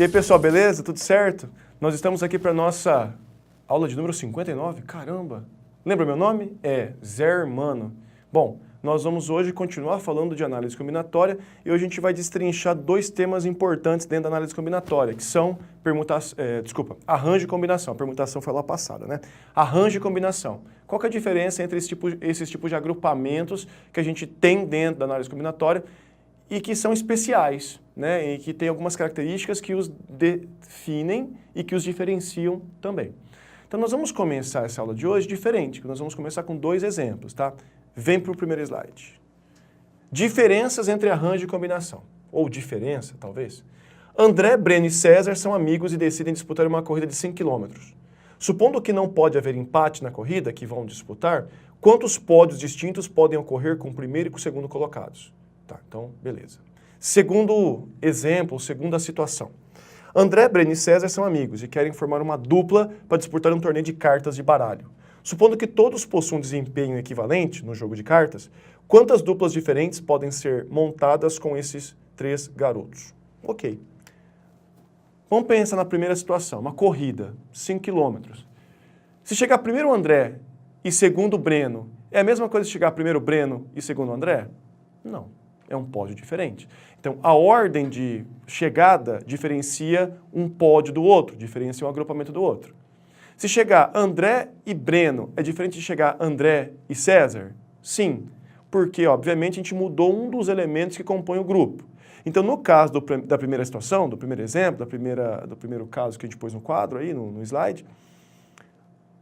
E aí, pessoal, beleza? Tudo certo? Nós estamos aqui para a nossa aula de número 59. Caramba! Lembra meu nome? É Zé Hermano. Bom, nós vamos hoje continuar falando de análise combinatória e hoje a gente vai destrinchar dois temas importantes dentro da análise combinatória, que são arranjo e combinação. A permutação foi lá passada, né? Arranjo e combinação. Qual que é a diferença entre esses tipos de agrupamentos que a gente tem dentro da análise combinatória e que são especiais, né? E que tem algumas características que os definem e que os diferenciam também. Então nós vamos começar essa aula de hoje diferente, nós vamos começar com dois exemplos, tá? Vem para o primeiro slide. Diferenças entre arranjo e combinação. Ou diferença, talvez. André, Breno e César são amigos e decidem disputar uma corrida de 5 km. Supondo que não pode haver empate na corrida que vão disputar, quantos pódios distintos podem ocorrer com o primeiro e com o segundo colocados? Tá, então, beleza. Segundo exemplo, segunda situação. André, Breno e César são amigos e querem formar uma dupla para disputar um torneio de cartas de baralho. Supondo que todos possuam desempenho equivalente no jogo de cartas, quantas duplas diferentes podem ser montadas com esses 3 garotos? Ok. Vamos pensar na primeira situação, uma corrida, 5 km. Se chegar primeiro o André e segundo o Breno, é a mesma coisa se chegar primeiro o Breno e segundo o André? Não, é um pódio diferente. Então, a ordem de chegada diferencia um pódio do outro, diferencia um agrupamento do outro. Se chegar André e Breno, é diferente de chegar André e César? Sim, porque, obviamente, a gente mudou um dos elementos que compõem o grupo. Então, no caso da primeira situação, do primeiro exemplo, do primeiro caso que a gente pôs no quadro aí, no slide,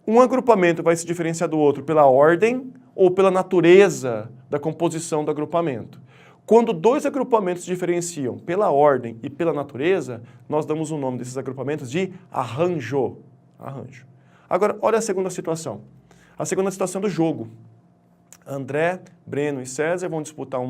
um agrupamento vai se diferenciar do outro pela ordem ou pela natureza da composição do agrupamento. Quando dois agrupamentos se diferenciam pela ordem e pela natureza, nós damos o nome desses agrupamentos de arranjo. Arranjo. Agora, olha a segunda situação. A segunda situação do jogo. André, Breno e César vão disputar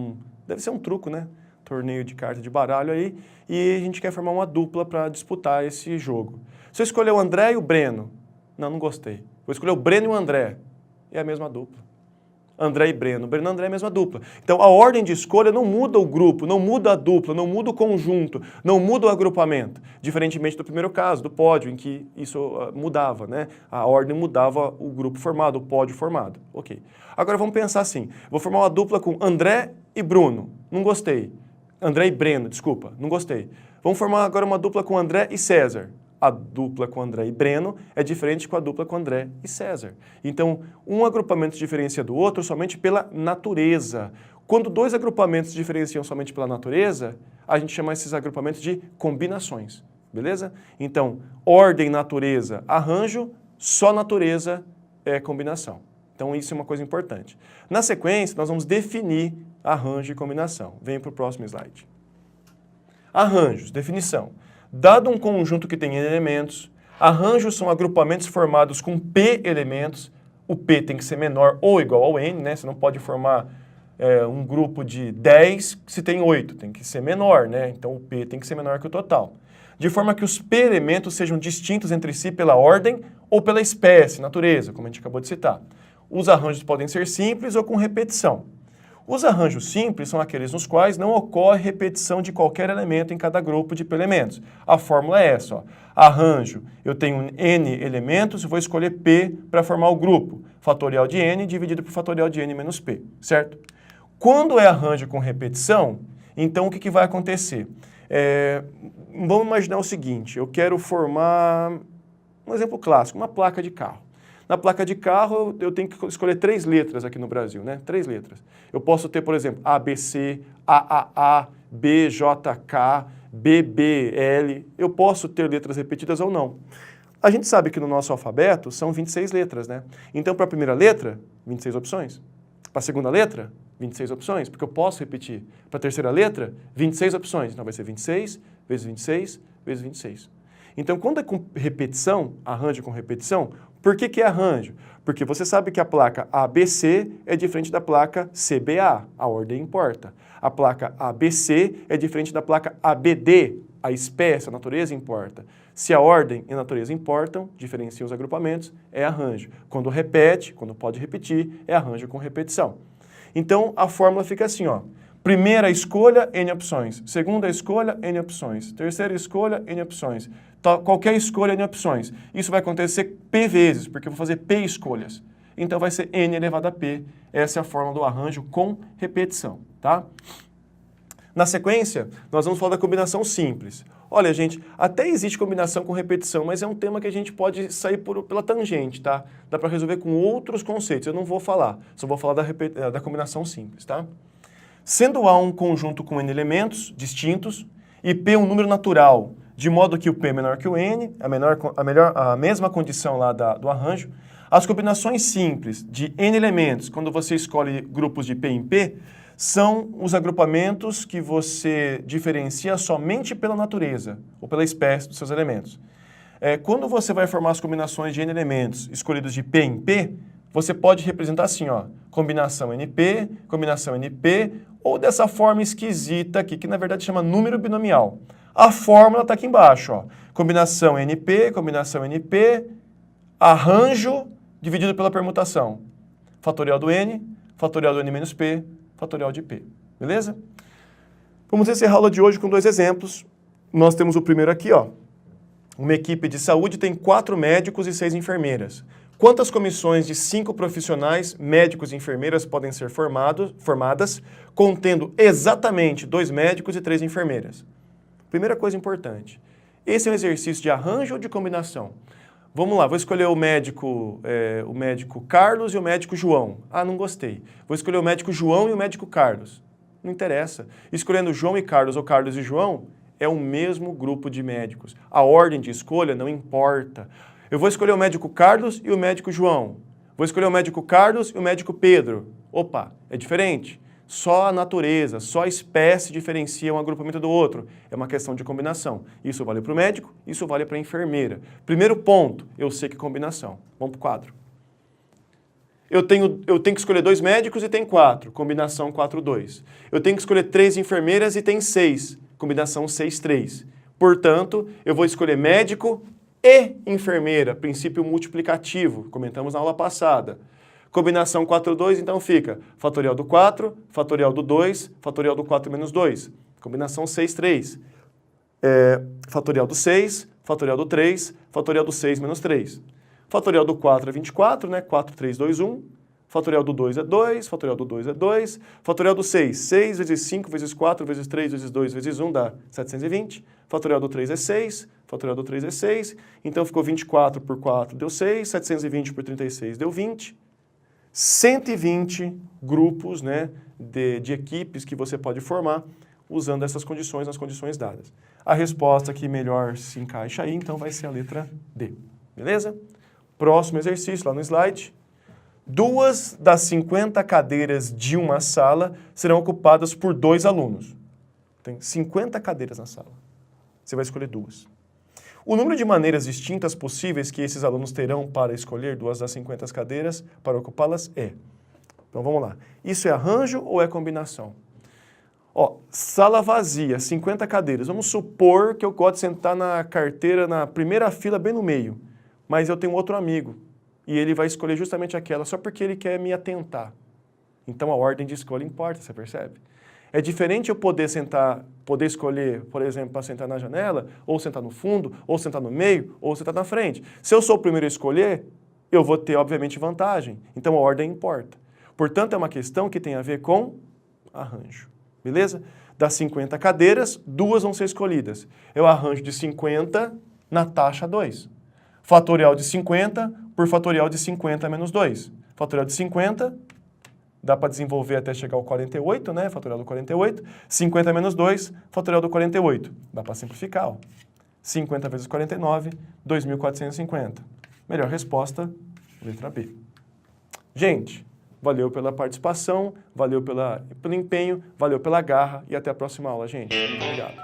deve ser um truco, né? Torneio de carta de baralho aí, e a gente quer formar uma dupla para disputar esse jogo. Se eu escolher o André e o Breno, não gostei. Vou escolher o Breno e o André, é a mesma dupla. André e Breno, Breno e André é a mesma dupla. Então a ordem de escolha não muda o grupo, não muda a dupla, não muda o conjunto, não muda o agrupamento. Diferentemente do primeiro caso, do pódio, em que isso mudava, né? A ordem mudava o grupo formado, o pódio formado. Ok. Agora vamos pensar assim, vou formar uma dupla com André e Bruno, não gostei. André e Breno, desculpa, não gostei. Vamos formar agora uma dupla com André e César. A dupla com André e Breno é diferente com a dupla com André e César. Então, um agrupamento se diferencia do outro somente pela natureza. Quando dois agrupamentos se diferenciam somente pela natureza, a gente chama esses agrupamentos de combinações, beleza? Então, ordem, natureza, arranjo, só natureza é combinação. Então, isso é uma coisa importante. Na sequência, nós vamos definir arranjo e combinação. Vem para o próximo slide. Arranjos, definição. Dado um conjunto que tem N elementos, arranjos são agrupamentos formados com P elementos. O P tem que ser menor ou igual ao N, né? Você não pode formar um grupo de 10 se tem 8, tem que ser menor, né? Então o P tem que ser menor que o total. De forma que os P elementos sejam distintos entre si pela ordem ou pela espécie, natureza, como a gente acabou de citar. Os arranjos podem ser simples ou com repetição. Os arranjos simples são aqueles nos quais não ocorre repetição de qualquer elemento em cada grupo de elementos. A fórmula é essa, ó. Arranjo, eu tenho N elementos e vou escolher P para formar o grupo. Fatorial de N dividido por fatorial de N menos P, certo? Quando é arranjo com repetição, então o que vai acontecer? Vamos imaginar o seguinte, eu quero formar, um exemplo clássico, uma placa de carro. Na placa de carro, eu tenho que escolher 3 letras aqui no Brasil, né? 3 letras. Eu posso ter, por exemplo, ABC, AAA, BJK, BBL. Eu posso ter letras repetidas ou não. A gente sabe que no nosso alfabeto são 26 letras, né? Então, para a primeira letra, 26 opções. Para a segunda letra, 26 opções, porque eu posso repetir. Para a terceira letra, 26 opções. Então, vai ser 26 vezes 26 vezes 26. Então, quando é com repetição, arranjo com repetição, por que é arranjo? Porque você sabe que a placa ABC é diferente da placa CBA, a ordem importa. A placa ABC é diferente da placa ABD, a espécie, a natureza importa. Se a ordem e a natureza importam, diferenciam os agrupamentos, é arranjo. Quando repete, quando pode repetir, é arranjo com repetição. Então, a fórmula fica assim, ó. Primeira escolha, N opções. Segunda escolha, N opções. Terceira escolha, N opções. Qualquer escolha, N opções. Isso vai acontecer P vezes, porque eu vou fazer P escolhas. Então vai ser N elevado a P. Essa é a fórmula do arranjo com repetição, tá? Na sequência, nós vamos falar da combinação simples. Olha, gente, até existe combinação com repetição, mas é um tema que a gente pode sair pela tangente, tá? Dá para resolver com outros conceitos, eu não vou falar, só vou falar da combinação simples, tá? Sendo A um conjunto com N elementos distintos e P um número natural, de modo que o P é menor que o N, a mesma condição lá do arranjo, as combinações simples de N elementos, quando você escolhe grupos de P em P, são os agrupamentos que você diferencia somente pela natureza ou pela espécie dos seus elementos. Quando você vai formar as combinações de N elementos escolhidos de P em P, você pode representar assim, ó, combinação NP, ou dessa forma esquisita aqui, que na verdade chama número binomial. A fórmula está aqui embaixo, ó, combinação NP, arranjo dividido pela permutação. Fatorial do N menos P, fatorial de P, beleza? Vamos encerrar a aula de hoje com 2 exemplos. Nós temos o primeiro aqui, ó. Uma equipe de saúde tem 4 médicos e 6 enfermeiras. Quantas comissões de 5 profissionais, médicos e enfermeiras, podem ser formadas, contendo exatamente 2 médicos e 3 enfermeiras? Primeira coisa importante. Esse é um exercício de arranjo ou de combinação? Vamos lá, vou escolher o médico Carlos e o médico João. Ah, não gostei. Vou escolher o médico João e o médico Carlos. Não interessa. Escolhendo João e Carlos ou Carlos e João, é o mesmo grupo de médicos. A ordem de escolha não importa. Eu vou escolher o médico Carlos e o médico João. Vou escolher o médico Carlos e o médico Pedro. Opa, é diferente. Só a natureza, só a espécie diferencia um agrupamento do outro. É uma questão de combinação. Isso vale para o médico, isso vale para a enfermeira. Primeiro ponto, eu sei que combinação. Vamos para o quadro. Eu tenho que escolher 2 médicos e tem 4. Combinação 4-2. Eu tenho que escolher 3 enfermeiras e tem 6. Combinação 6-3. Portanto, eu vou escolher médico e enfermeira. Princípio multiplicativo. Comentamos na aula passada. Combinação 4-2, então fica fatorial do 4, fatorial do 2, fatorial do 4 menos 2. Combinação 6-3. Fatorial do 6, fatorial do 3, fatorial do 6 menos 3. Fatorial do 4 é 24, né? 4, 3, 2, 1. Fatorial do 2 é 2, fatorial do 2 é 2. Fatorial do 6, 6 vezes 5 vezes 4 vezes 3 vezes 2 vezes 1 dá 720. Fatorial do 3 é 6, fatorial do 3 é 6. Então ficou 24 por 4 deu 6, 720 por 36 deu 20. 120 grupos, né, de equipes que você pode formar usando essas condições, nas condições dadas. A resposta que melhor se encaixa aí, então, vai ser a letra D. Beleza? Próximo exercício, lá no slide. 2 das 50 cadeiras de uma sala serão ocupadas por 2 alunos. Tem 50 cadeiras na sala. Você vai escolher 2. O número de maneiras distintas possíveis que esses alunos terão para escolher 2 das 50 cadeiras para ocupá-las é. Então vamos lá. Isso é arranjo ou é combinação? Ó, sala vazia, 50 cadeiras. Vamos supor que eu gosto de sentar na carteira na primeira fila, bem no meio. Mas eu tenho outro amigo e ele vai escolher justamente aquela só porque ele quer me atentar. Então a ordem de escolha importa, você percebe? É diferente eu poder escolher, por exemplo, para sentar na janela, ou sentar no fundo, ou sentar no meio, ou sentar na frente. Se eu sou o primeiro a escolher, eu vou ter, obviamente, vantagem. Então, a ordem importa. Portanto, é uma questão que tem a ver com arranjo. Beleza? Das 50 cadeiras, 2 vão ser escolhidas. Eu arranjo de 50 na taxa 2. Fatorial de 50 por fatorial de 50 menos 2. Fatorial de 50... dá para desenvolver até chegar ao 48, né? Fatorial do 48. 50 menos 2, fatorial do 48. Dá para simplificar, ó. 50 vezes 49, 2.450. Melhor resposta, letra B. Gente, valeu pela participação, valeu pelo empenho, valeu pela garra e até a próxima aula, gente. Obrigado.